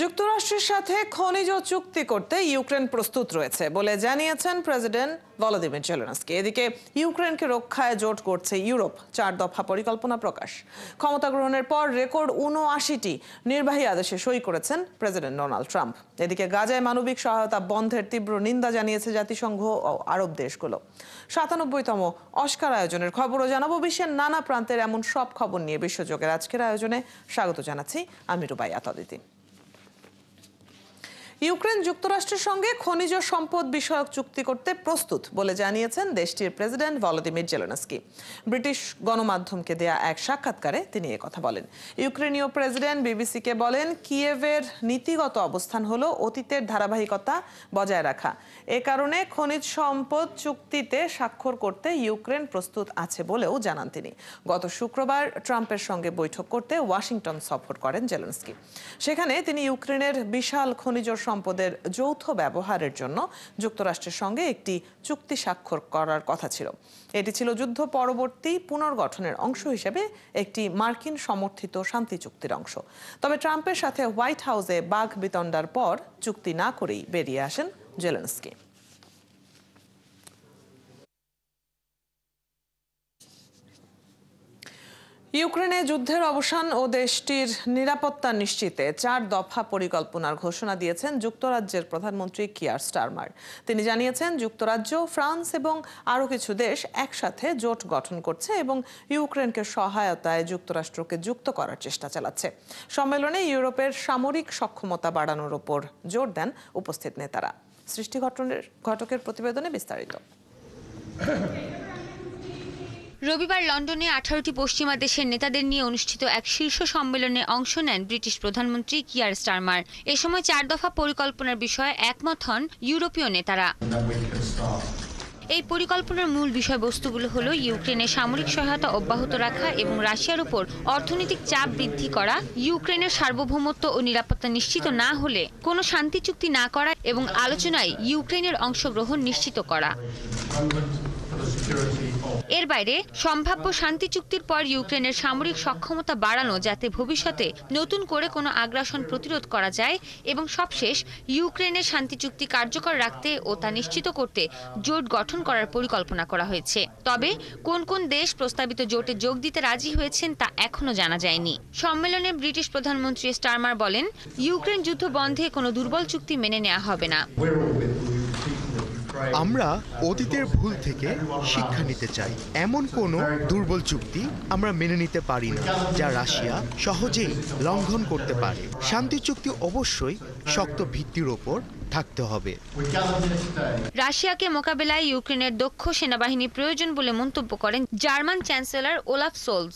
যুক্তরাষ্ট্রের সাথে খনিজ চুক্তি করতে ইউক্রেন প্রস্তুত রয়েছে বলে জানিয়েছেন প্রেসিডেন্ট ভলোদিমির জেলেনস্কি। এদিকে ইউক্রেনকে রক্ষায় জোট করছে ইউরোপ। 4 দফা পরিকল্পনা প্রকাশ। ক্ষমতা গ্রহণের পর রেকর্ড ৭৯টি নির্বাহী আদেশে সই করেছেন প্রেসিডেন্ট ডোনাল্ড ট্রাম্প। এদিকে গাজায় মানবিক সহায়তা বন্ধের তীব্র নিন্দা জানিয়েছে জাতিসংঘ ও আরব দেশগুলো। ৯৭তম অস্কার আয়োজনের খবরও জানাবো। বিশ্বের নানা প্রান্তের এমন সব খবর নিয়ে বিশ্বযোগের আজকের আয়োজনে স্বাগত জানাচ্ছি আমি রুবাইয়াত অদিতি। ইউক্রেন যুক্তরাষ্ট্রের সঙ্গে খনিজ সম্পদ বিষয়ক চুক্তি করতে প্রস্তুত বলে জানিয়েছেন দেশটির প্রেসিডেন্ট ভলোদিমির জেলেনস্কি। ব্রিটিশ গণমাধ্যমকে দেয়া এক সাক্ষাৎকারে তিনি কথা বলেন। ইউক্রেনীয় প্রেসিডেন্ট বিবিসিকে বলেন, কিয়েভের নীতিগত অবস্থান হলো অতীতের ধারাবাহিকতা বজায় রাখা। এ কারণে খনিজ সম্পদ চুক্তিতে স্বাক্ষর করতে ইউক্রেন প্রস্তুত আছে বলেও জানান তিনি। গত শুক্রবার ট্রাম্পের সঙ্গে বৈঠক করতে ওয়াশিংটন সফর করেন জেলেনস্কি। সেখানে তিনি ইউক্রেনের বিশাল খনিজ সম্পদের যৌথ ব্যবহারের জন্য যুক্তরাষ্ট্রের সঙ্গে একটি চুক্তি স্বাক্ষর করার কথা ছিল। এটি ছিল যুদ্ধ পরবর্তী পুনর্গঠনের অংশ হিসেবে একটি মার্কিন সমর্থিত শান্তি চুক্তির অংশ। তবে ট্রাম্পের সাথে হোয়াইট হাউসে বাক বিতণ্ডার পর চুক্তি না করেই বেরিয়ে আসেন জেলেনস্কি। ইউক্রেনে যুদ্ধের অবসান ও দেশটির নিরাপত্তা নিশ্চিতে 4 দফা পরিকল্পনার ঘোষণা দিয়েছেন যুক্তরাজ্যের প্রধানমন্ত্রী কিয়ার স্টারমার। তিনি জানিয়েছেন, যুক্তরাজ্য, ফ্রান্স এবং আরও কিছু দেশ একসাথে জোট গঠন করছে এবং ইউক্রেনকে সহায়তায় যুক্তরাষ্ট্রকে যুক্ত করার চেষ্টা চালাচ্ছে। সম্মেলনে ইউরোপের সামরিক সক্ষমতা বাড়ানোর উপর জোর দেন উপস্থিত নেতারা। সৃষ্টি ঘটকের প্রতিবেদনে বিস্তারিত। রবিবার লন্ডনে 18টি পশ্চিমা দেশের নেতাদের নিয়ে অনুষ্ঠিত এক শীর্ষ সম্মেলনে অংশ নেন ব্রিটিশ প্রধানমন্ত্রী কিয়ার স্টারমার। এ সময় 4 দফা পরিকল্পনার বিষয়ে একমত হন ইউরোপীয় নেতারা। এই পরিকল্পনার মূল বিষয়বস্তুগুলো হলো ইউক্রেনের সামরিক সহায়তা অব্যাহত রাখা এবং রাশিয়ার উপর অর্থনৈতিক চাপ বৃদ্ধি করা, ইউক্রেনের সার্বভৌমত্ব ও নিরাপত্তা নিশ্চিত না হলে কোনো শান্তি চুক্তি না করা এবং আলোচনায় ইউক্রেনের অংশগ্রহণ নিশ্চিত করা। এর বাইরে সম্ভাব্য শান্তি চুক্তির পর ইউক্রেনের সামরিক সক্ষমতা বাড়ানো, যাতে ভবিষ্যতে নতুন করে কোনো আগ্রাসন প্রতিরোধ করা যায়, এবং সবশেষ ইউক্রেনের শান্তি চুক্তি কার্যকর রাখতে ও তা নিশ্চিত করতে জোট গঠন করার পরিকল্পনা করা হয়েছে। তবে কোন কোন দেশ প্রস্তাবিত জোটে যোগ দিতে রাজি হয়েছেন তা এখনো জানা যায়নি। সম্মেলনে ব্রিটিশ প্রধানমন্ত্রী স্টারমার বলেন, ইউক্রেন যুদ্ধ বন্ধে কোনো দুর্বল চুক্তি মেনে নেওয়া হবে না। আমরা অতীতের ভুল থেকে শিক্ষা নিতে চাই। এমন কোনো দুর্বল চুক্তি আমরা মেনে নিতে পারি না যা রাশিয়া সহজেই লঙ্ঘন করতে পারে। শান্তি চুক্তি অবশ্যই শক্ত ভিত্তির ওপর থাকতে হবে। রাশিয়াকে মোকাবেলায় ইউক্রেনের দক্ষ সেনাবাহিনী প্রয়োজন বলে মন্তব্য করেন জার্মান চ্যান্সেলর ওলাফ সোলজ।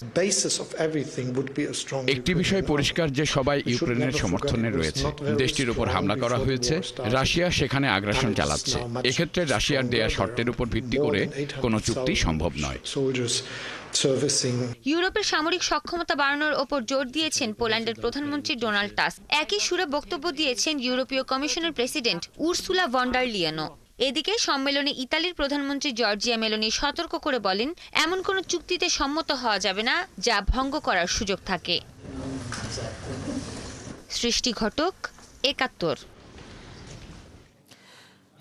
একটি বিষয় পরিষ্কার যে সবাই ইউক্রেনের সমর্থনে রয়েছে। দেশটির উপর হামলা করা হয়েছে, রাশিয়া সেখানে আগ্রাসন চালাচ্ছে। এক্ষেত্রে রাশিয়ার দেয়া শর্তের উপর ভিত্তি করে কোনো চুক্তি সম্ভব নয়। ইউরোপের সামরিক সক্ষমতা বাড়ানোর ওপর জোর দিয়েছেন পোল্যান্ডের প্রধানমন্ত্রী ডোনাল্ড টাস্ক। একই সুরে বক্তব্য দিয়েছেন ইউরোপীয় কমিশনের প্রেসিডেন্ট উর্সুলা ভন ডার লিয়েনও। এদিকে সম্মেলনে ইতালির প্রধানমন্ত্রী জর্জিয়া মেলোনি সতর্ক করে বলেন, এমন কোনো চুক্তিতে সম্মত হওয়া যাবে না যা ভঙ্গ করার সুযোগ থাকে। সৃষ্টি ঘটক, ৭১।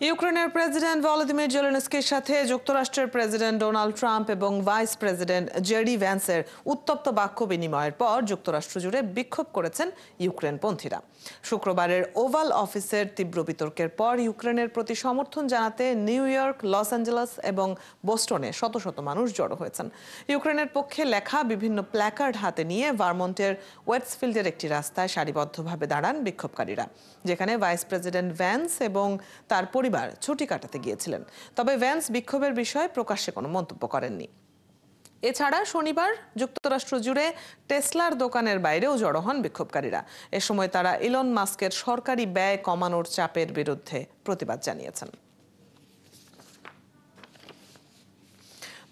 ইউক্রেনের প্রেসিডেন্ট ভলোদিমির জেলেনস্কির সাথে যুক্তরাষ্ট্রের প্রেসিডেন্ট ডোনাল্ড ট্রাম্প এবং ভাইস প্রেসিডেন্ট জেডি ভ্যান্সের উত্তপ্ত বাক্য বিনিময়ের পর যুক্তরাষ্ট্র জুড়ে বিক্ষোভ করেছেন ইউক্রেনপন্থীরা। শুক্রবারের ওভাল অফিসের তীব্র বিতর্কের পর ইউক্রেনের প্রতি সমর্থন জানাতে নিউ ইয়র্ক, লস অ্যাঞ্জেলেস এবং বোস্টনে শত শত মানুষ জড়ো হয়েছেন। ইউক্রেনের পক্ষে লেখা বিভিন্ন প্ল্যাকার্ড হাতে নিয়ে ভারমন্টের ওয়েটসফিল্ডের একটি রাস্তায় সারিবদ্ধভাবে দাঁড়ান বিক্ষোভকারীরা, যেখানে ভাইস প্রেসিডেন্ট ভ্যান্স এবং তার পরিবার ছুটি কাটাতে গিয়েছিলেন। তবে ভ্যান্স বিক্ষোভের বিষয়ে প্রকাশ্যে কোনো মন্তব্য করেননি। এছাড়া শনিবার যুক্তরাষ্ট্র জুড়ে টেসলার দোকানের বাইরেও জড়ো হন বিক্ষোভকারীরা। এ সময় তারা ইলন মাস্কের সরকারি ব্যয় কমানোর চাপের বিরুদ্ধে প্রতিবাদ জানিয়েছেন।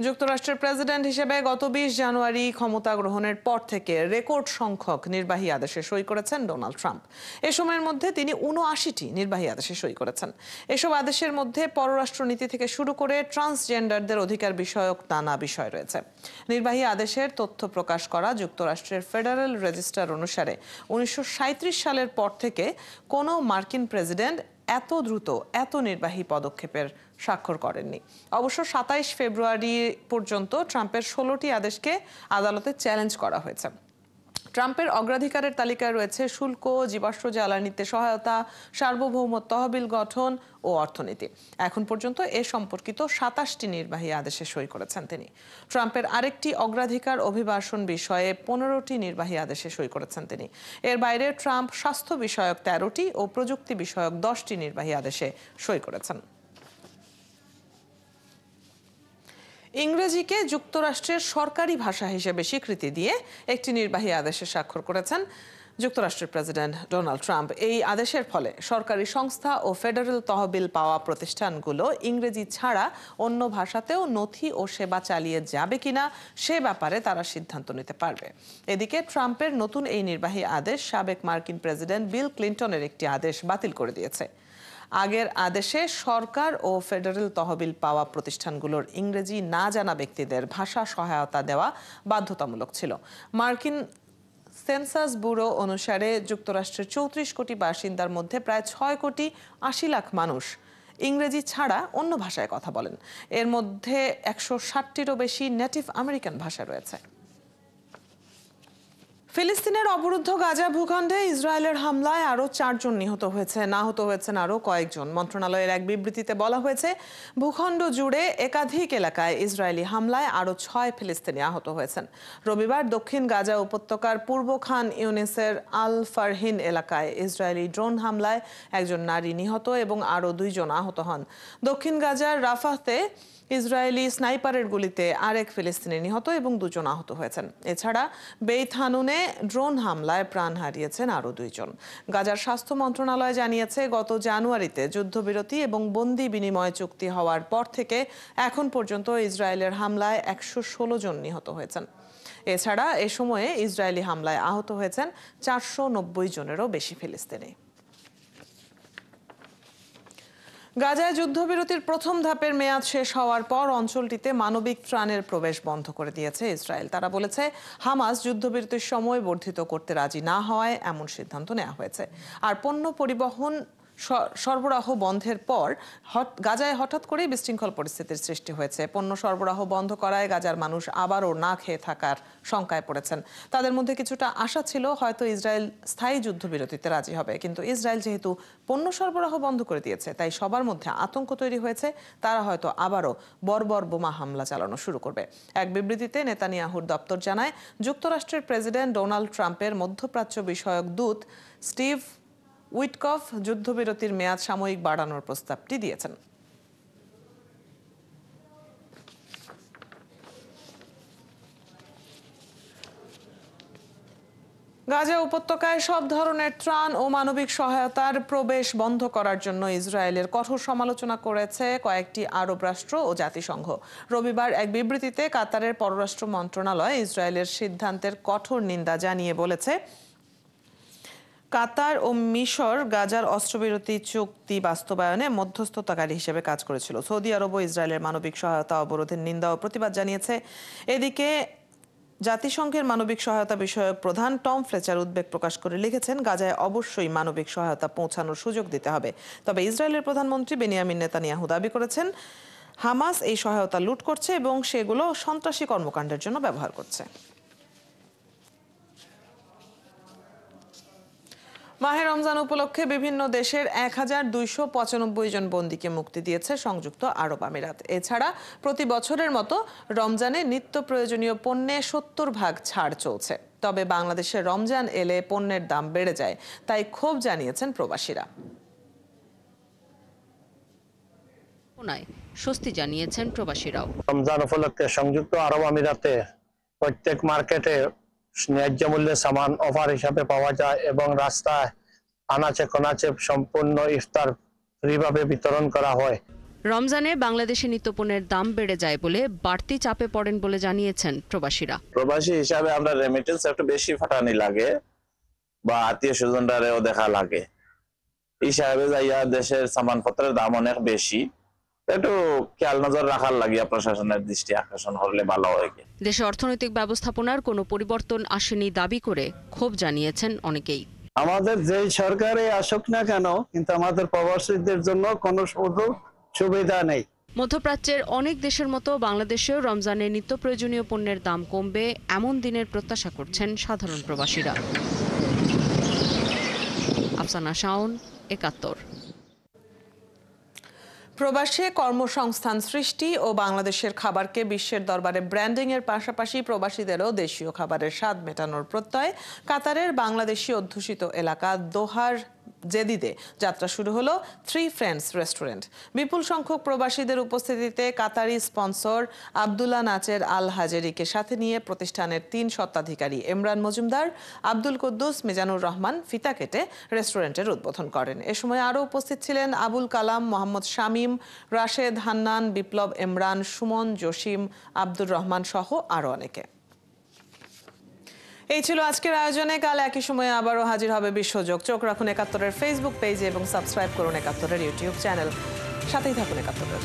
যুক্তরাষ্ট্রের প্রেসিডেন্ট হিসেবে গত 20 জানুয়ারি ক্ষমতা গ্রহণের পর থেকে রেকর্ড সংখ্যক নির্বাহী আদেশে সই করেছেন ডোনাল্ড ট্রাম্প। এ সময়ের মধ্যে তিনি 79টি নির্বাহী আদেশে সই করেছেন। এসব আদেশের মধ্যে পররাষ্ট্রনীতি থেকে শুরু করে ট্রান্সজেন্ডারদের অধিকার বিষয়ক নানা বিষয় রয়েছে। নির্বাহী আদেশের তথ্য প্রকাশ করা যুক্তরাষ্ট্রের ফেডারেল রেজিস্টার অনুসারে 1937 সালের পর থেকে কোনো মার্কিন প্রেসিডেন্ট এত দ্রুত এত নির্বাহী পদক্ষেপের স্বাক্ষর করেননি। অবশ্য 27 ফেব্রুয়ারি পর্যন্ত ট্রাম্পের 16টি আদেশকে আদালতে চ্যালেঞ্জ করা হয়েছে। ট্রাম্পের অগ্রাধিকারের তালিকায় রয়েছে শুল্ক, জীবাশ্ম জ্বালানিতে সহায়তা, সার্বভৌম তহবিল গঠন ও অর্থনীতি। এখন পর্যন্ত এ সম্পর্কিত 27টি নির্বাহী আদেশে সই করেছেন তিনি। ট্রাম্পের আরেকটি অগ্রাধিকার অভিবাসন বিষয়ে 15টি নির্বাহী আদেশে সই করেছেন তিনি। এর বাইরে ট্রাম্প স্বাস্থ্য বিষয়ক 13টি ও প্রযুক্তি বিষয়ক 10টি নির্বাহী আদেশে সই করেছেন। ইংরেজিকে যুক্তরাষ্ট্রের সরকারি ভাষা হিসেবে স্বীকৃতি দিয়ে একটি নির্বাহী আদেশে স্বাক্ষর করেছেন যুক্তরাষ্ট্রের প্রেসিডেন্ট ডোনাল্ড ট্রাম্প। এই আদেশের ফলে সরকারি সংস্থা ও ফেডারেল তহবিল পাওয়া প্রতিষ্ঠানগুলো ইংরেজি ছাড়া অন্য ভাষাতেও নথি ও সেবা চালিয়ে যাবে কিনা সে ব্যাপারে তারা সিদ্ধান্ত নিতে পারবে। এদিকে ট্রাম্পের নতুন এই নির্বাহী আদেশ সাবেক মার্কিন প্রেসিডেন্ট বিল ক্লিন্টনের একটি আদেশ বাতিল করে দিয়েছে। আগের আদেশে সরকার ও ফেডারেল তহবিল পাওয়া প্রতিষ্ঠানগুলোর ইংরেজি না জানা ব্যক্তিদের ভাষা সহায়তা দেওয়া বাধ্যতামূলক ছিল। মার্কিন সেন্সাস ব্যুরো অনুসারে যুক্তরাষ্ট্রের 34 কোটি বাসিন্দার মধ্যে প্রায় 6 কোটি 80 লাখ মানুষ ইংরেজি ছাড়া অন্য ভাষায় কথা বলেন। এর মধ্যে 160টিরও বেশি নেটিভ আমেরিকান ভাষা রয়েছে। ফিলিস্তিনের অবরুদ্ধ গাজা ভূখণ্ডে ইসরায়েলের হামলায় আরও 4 জন নিহত হয়েছেন আরও কয়েকজন। মন্ত্রণালয়ের এক বিবৃতিতে বলা হয়েছে, ভূখণ্ড জুড়ে একাধিক এলাকায় ইসরায়েলি হামলায় আরও 6 ফিলিস্তিনি আহত হয়েছেন। রবিবার দক্ষিণ গাজা উপত্যকার পূর্ব খান ইউনিসের আল ফারহিন এলাকায় ইসরায়েলি ড্রোন হামলায় একজন নারী নিহত এবং আরও 2 জন আহত হন। দক্ষিণ গাজার রাফাতে ইসরায়েলি স্নাইপারের গুলিতে আরেক ফিলিস্তিনি নিহত এবং 2 জন আহত হয়েছেন। এছাড়া বেইত হানুনে ড্রোন হামলায় প্রাণ হারিয়েছেন আরও 2 জন। গাজার স্বাস্থ্য মন্ত্রণালয় জানিয়েছে, গত জানুয়ারিতে যুদ্ধবিরতি এবং বন্দি বিনিময় চুক্তি হওয়ার পর থেকে এখন পর্যন্ত ইসরায়েলের হামলায় 116 জন নিহত হয়েছেন। এছাড়া এ সময়ে ইসরায়েলি হামলায় আহত হয়েছেন 490 জনেরও বেশি ফিলিস্তিনি। গাজায় যুদ্ধবিরতির প্রথম ধাপের মেয়াদ শেষ হওয়ার পর অঞ্চলটিতে মানবিক ত্রাণের প্রবেশ বন্ধ করে দিয়েছে ইসরায়েল। তারা বলেছে, হামাস যুদ্ধবিরতির সময় বর্ধিত করতে রাজি না হওয়ায় এমন সিদ্ধান্ত নেওয়া হয়েছে। আর পণ্য পরিবহন সরবরাহ বন্ধের পর গাজায় হঠাৎ করেই বিশৃঙ্খল পরিস্থিতির সৃষ্টি হয়েছে। পণ্য সরবরাহ বন্ধ করায় গাজার মানুষ আবারও না খেয়ে থাকার শঙ্কায় পড়েছেন। তাদের মধ্যে কিছুটা আশা ছিল হয়তো ইসরায়েল স্থায়ী যুদ্ধবিরতিতে রাজি হবে, কিন্তু ইসরায়েল যেহেতু পণ্য সরবরাহ বন্ধ করে দিয়েছে, তাই সবার মধ্যে আতঙ্ক তৈরি হয়েছে। তারা হয়তো আবারও বর্বর বোমা হামলা চালানো শুরু করবে। এক বিবৃতিতে নেতানিয়াহুর দপ্তর জানায়, যুক্তরাষ্ট্রের প্রেসিডেন্ট ডোনাল্ড ট্রাম্পের মধ্যপ্রাচ্য বিষয়ক দূত স্টিভ উইটকফ যুদ্ধবিরতির মেয়াদ সাময়িক বাড়ানোর প্রস্তাবটি দিয়েছেন। গাজা উপত্যকায় সব ধরনের ত্রাণ ও মানবিক সহায়তার প্রবেশ বন্ধ করার জন্য ইসরায়েলের কঠোর সমালোচনা করেছে কয়েকটি আরব রাষ্ট্র ও জাতিসংঘ। রবিবার এক বিবৃতিতে কাতারের পররাষ্ট্র মন্ত্রণালয় ইসরায়েলের সিদ্ধান্তের কঠোর নিন্দা জানিয়ে বলেছে, কাতার ও মিশর গাজার অস্ত্রবিরতি চুক্তি বাস্তবায়নে মধ্যস্থতাকারী হিসেবে কাজ করেছিল। সৌদি আরব ও ইসরায়েলের মানবিক সহায়তা অবরোধের নিন্দা ও প্রতিবাদ জানিয়েছে। এদিকে জাতিসংঘের মানবিক সহায়তা বিষয়ক প্রধান টম ফ্লেচার উদ্বেগ প্রকাশ করে লিখেছেন, গাজায় অবশ্যই মানবিক সহায়তা পৌঁছানোর সুযোগ দিতে হবে। তবে ইসরায়েলের প্রধানমন্ত্রী বেনিয়ামিন নেতানিয়াহু দাবি করেছেন, হামাস এই সহায়তা লুট করছে এবং সেগুলো সন্ত্রাসী কর্মকাণ্ডের জন্য ব্যবহার করছে। মাহে রমজান উপলক্ষে বিভিন্ন দেশের 1295 জন বন্দীকে মুক্তি দিয়েছে সংযুক্ত আরব আমিরাত। এছাড়া প্রতি বছরের মতো রমজানে নিত্য প্রয়োজনীয় পণ্যে 70% ছাড় চলছে। তবে বাংলাদেশে রমজান এলে পণ্যের দাম বেড়ে যায়, তাই ক্ষোভ জানিয়েছেন প্রবাসীরা। স্বস্তি জানিয়েছেন প্রবাসীরাও। রমজান উপলক্ষে সংযুক্ত আরব আমিরাতে প্রত্যেক মার্কেটে ন্যায্য মূল্যে সামান অফার হিসাবে পাওয়া যায় এবং রাস্তায় আনাচে কোনাচে সম্পূর্ণ ইফতার ফ্রিভাবে বিতরণ করা হয়। রমজানে বাংলাদেশে নিত্যপণ্যের দাম বেড়ে যায় বলে বাড়তি চাপে পড়েন বলে জানিয়েছেন প্রবাসীরা। প্রবাসী হিসাবে আমরা রেমিটেন্স একটু বেশি ফাটানি লাগে বা আত্মীয় স্বজনরাও দেখা লাগে, হিসাবে যাইয়া দেশের সামানপত্রের দাম অনেক বেশি, একটু খেয়াল নজর রাখার লাগিয়া প্রশাসনের দৃষ্টি আকর্ষণ করলে ভালো হয়। দেশে অর্থনৈতিক ব্যবস্থাপনার কোনো পরিবর্তন আসেনি দাবি করে ক্ষোভ জানিয়েছেন অনেকেই। আমাদের যেই সরকারে আসুক না কেন, কিন্তু আমাদের প্রবাসীদের জন্য কোনো সুবিধা নেই। মধ্যপ্রাচ্যের অনেক দেশের মতো বাংলাদেশেও রমজানে নিত্য প্রয়োজনীয় পণ্যের দাম কমবে এমন দিনের প্রত্যাশা করছেন সাধারণ প্রবাসীরা। আফসানা শাওন, ৭১। প্রবাসে কর্মসংস্থান সৃষ্টি ও বাংলাদেশের খাবারকে বিশ্বের দরবারে ব্র্যান্ডিং এর পাশাপাশি প্রবাসীদেরও দেশীয় খাবারের স্বাদ মেটানোর প্রত্যয় কাতারের বাংলাদেশি অধ্যুষিত এলাকা দোহার জেদিদে যাত্রা শুরু হলো 3 ফ্রেন্ডস রেস্টুরেন্ট। বিপুল সংখ্যক প্রবাসীদের উপস্থিতিতে কাতারি স্পন্সর আব্দুল্লাহ নাচের আল হাজেরিকে সাথে নিয়ে প্রতিষ্ঠানের 3 স্বত্বাধিকারী ইমরান মজুমদার, আব্দুল কুদ্দুস, মিজানুর রহমান ফিতা কেটে রেস্টুরেন্টের উদ্বোধন করেন। এ সময় আরও উপস্থিত ছিলেন আবুল কালাম, মোহাম্মদ শামীম, রাশেদ, হান্নান, বিপ্লব, ইমরান, সুমন, জসিম, আব্দুর রহমান সহ আরও অনেকে। এই ছিল আজকের আয়োজনে। কাল একই সময়ে আবারও হাজির হবে বিশ্বযোগ। চোখ রাখুন ৭১-এর ফেসবুক পেজে এবং সাবস্ক্রাইব করুন ৭১-এর ইউটিউব চ্যানেল। সাথেই থাকুন ৭১-এর।